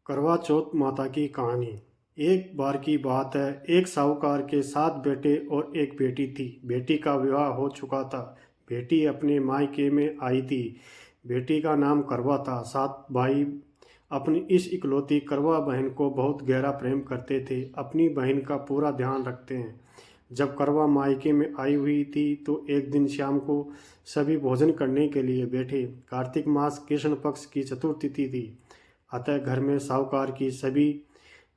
करवा चौथ माता की कहानी। एक बार की बात है, एक साहूकार के 7 बेटे और एक बेटी थी। बेटी का विवाह हो चुका था। बेटी अपने मायके में आई थी। बेटी का नाम करवा था। 7 भाई अपनी इस इकलौती करवा बहन को बहुत गहरा प्रेम करते थे। अपनी बहन का पूरा ध्यान रखते हैं। जब करवा मायके में आई हुई थी तो एक दिन शाम को सभी भोजन करने के लिए बैठे। कार्तिक मास कृष्ण पक्ष की चतुर्थी थी। अतः घर में साहूकार की सभी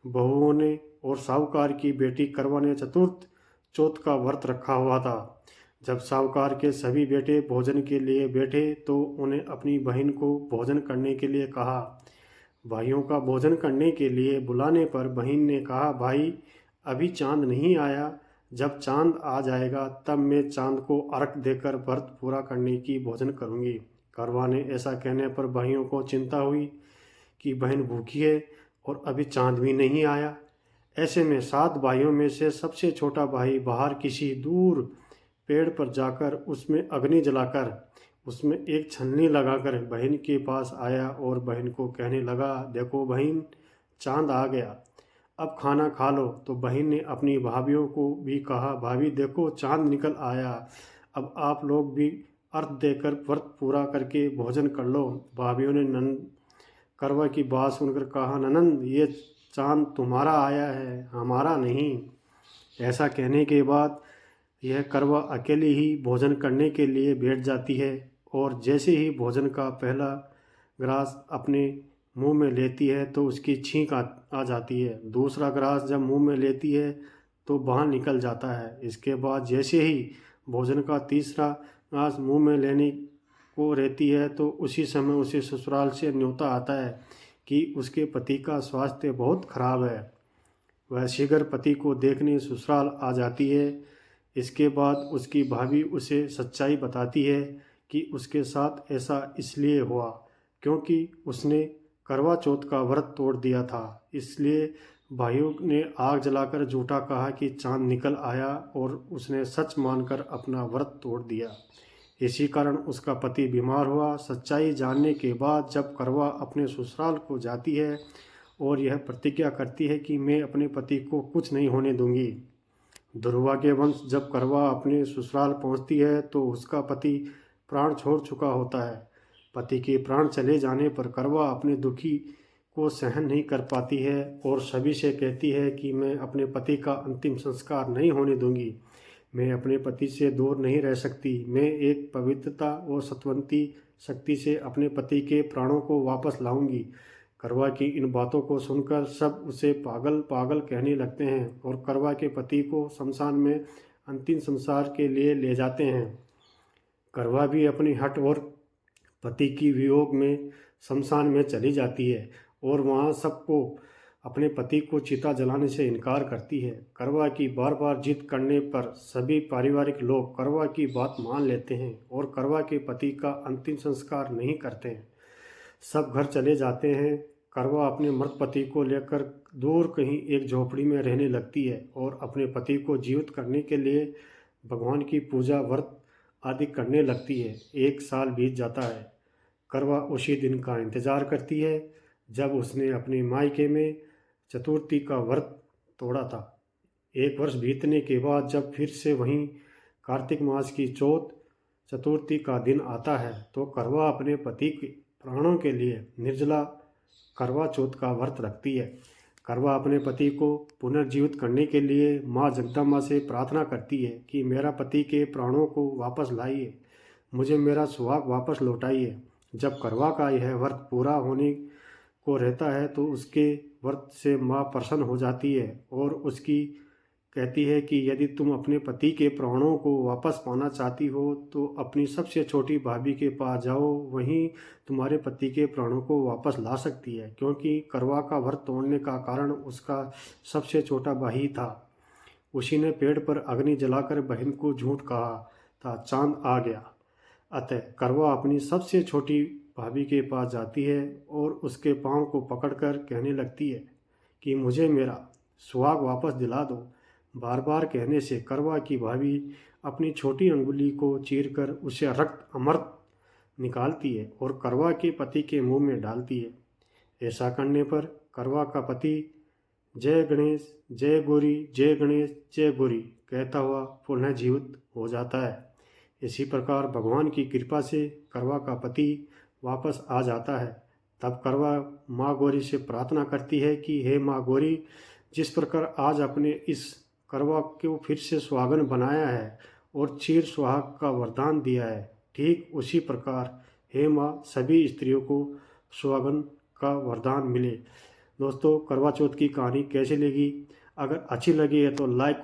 बहुओं ने और साहूकार की बेटी करवा ने चतुर्थ चौथ का व्रत रखा हुआ था। जब साहूकार के सभी बेटे भोजन के लिए बैठे तो उन्हें अपनी बहन को भोजन करने के लिए कहा। भाइयों का भोजन करने के लिए बुलाने पर बहन ने कहा, भाई अभी चांद नहीं आया। जब चांद आ जाएगा तब मैं चांद को अर्घ देकर व्रत पूरा करने की भोजन करूंगी। करवा ने ऐसा कहने पर भाइयों को चिंता हुई कि बहन भूखी है और अभी चांद भी नहीं आया। ऐसे में 7 भाइयों में से सबसे छोटा भाई बाहर किसी दूर पेड़ पर जाकर उसमें अग्नि जलाकर उसमें एक छन्नी लगाकर बहन के पास आया और बहन को कहने लगा, देखो बहन, चांद आ गया, अब खाना खा लो। तो बहन ने अपनी भाभीियों को भी कहा, भाभी देखो चांद निकल आया, अब आप लोग भी अर्घ देकर व्रत पूरा करके भोजन कर लो। भाभीियों ने नंद करवा की बात सुनकर कहा, ननंद ये चांद तुम्हारा आया है, हमारा नहीं। ऐसा कहने के बाद यह करवा अकेली ही भोजन करने के लिए बैठ जाती है और जैसे ही भोजन का पहला ग्रास अपने मुंह में लेती है तो उसकी छींक आ जाती है। दूसरा ग्रास जब मुंह में लेती है तो बाहर निकल जाता है। इसके बाद जैसे ही भोजन का तीसरा ग्रास मुंह में लेने को रहती है तो उसी समय उसे ससुराल से न्योता आता है कि उसके पति का स्वास्थ्य बहुत खराब है। वह शीघ्र पति को देखने ससुराल आ जाती है। इसके बाद उसकी भाभी उसे सच्चाई बताती है कि उसके साथ ऐसा इसलिए हुआ क्योंकि उसने करवा चौथ का व्रत तोड़ दिया था। इसलिए भाइयों ने आग जलाकर झूठा कहा कि चांद निकल आया और उसने सच मानकर अपना व्रत तोड़ दिया। इसी कारण उसका पति बीमार हुआ। सच्चाई जानने के बाद जब करवा अपने ससुराल को जाती है और यह प्रतिज्ञा करती है कि मैं अपने पति को कुछ नहीं होने दूंगी। दुर्वा वंश जब करवा अपने ससुराल पहुंचती है तो उसका पति प्राण छोड़ चुका होता है। पति के प्राण चले जाने पर करवा अपने दुखी को सहन नहीं कर पाती है और सभी से कहती है कि मैं अपने पति का अंतिम संस्कार नहीं होने दूंगी। मैं अपने पति से दूर नहीं रह सकती। मैं एक पवित्रता और सत्वंती शक्ति से अपने पति के प्राणों को वापस लाऊंगी। करवा की इन बातों को सुनकर सब उसे पागल पागल कहने लगते हैं और करवा के पति को शमशान में अंतिम संस्कार के लिए ले जाते हैं। करवा भी अपनी हट और पति की वियोग में शमशान में चली जाती है और वहाँ सबको अपने पति को चिता जलाने से इनकार करती है। करवा की बार बार जिद करने पर सभी पारिवारिक लोग करवा की बात मान लेते हैं और करवा के पति का अंतिम संस्कार नहीं करते हैं। सब घर चले जाते हैं। करवा अपने मृत पति को लेकर दूर कहीं एक झोपड़ी में रहने लगती है और अपने पति को जीवित करने के लिए भगवान की पूजा व्रत आदि करने लगती है। 1 साल बीत जाता है। करवा उसी दिन का इंतजार करती है जब उसने अपने मायके में चतुर्थी का व्रत तोड़ा था। 1 वर्ष बीतने के बाद जब फिर से वहीं कार्तिक मास की चौथ चतुर्थी का दिन आता है तो करवा अपने पति के प्राणों के लिए निर्जला करवा चौथ का व्रत रखती है। करवा अपने पति को पुनर्जीवित करने के लिए माँ जगदम्बा से प्रार्थना करती है कि मेरा पति के प्राणों को वापस लाइए, मुझे मेरा सुहाग वापस लौटाइए। जब करवा का यह व्रत पूरा होने को रहता है तो उसके व्रत से माँ प्रसन्न हो जाती है और उसकी कहती है कि यदि तुम अपने पति के प्राणों को वापस पाना चाहती हो तो अपनी सबसे छोटी भाभी के पास जाओ, वहीं तुम्हारे पति के प्राणों को वापस ला सकती है। क्योंकि करवा का व्रत तोड़ने का कारण उसका सबसे छोटा भाई था। उसी ने पेड़ पर अग्नि जलाकर बहन को झूठ कहा था, चांद आ गया। अतः करवा अपनी सबसे छोटी भाभी के पास जाती है और उसके पाँव को पकड़कर कहने लगती है कि मुझे मेरा सुहाग वापस दिला दो। बार बार कहने से करवा की भाभी अपनी छोटी अंगुली को चीरकर उसे रक्त अमृत निकालती है और करवा के पति के मुंह में डालती है। ऐसा करने पर करवा का पति जय गणेश, जय गौरी, जय गणेश, जय गौरी कहता हुआ पुनः जीवित हो जाता है। इसी प्रकार भगवान की कृपा से करवा का पति वापस आ जाता है। तब करवा माँ गौरी से प्रार्थना करती है कि हे माँ गौरी, जिस प्रकार आज अपने इस करवा को फिर से सुहागन बनाया है और चीर सुहाग का वरदान दिया है, ठीक उसी प्रकार हे माँ सभी स्त्रियों को सुहागन का वरदान मिले। दोस्तों, करवा चौथ की कहानी कैसी लगी? अगर अच्छी लगी है तो लाइक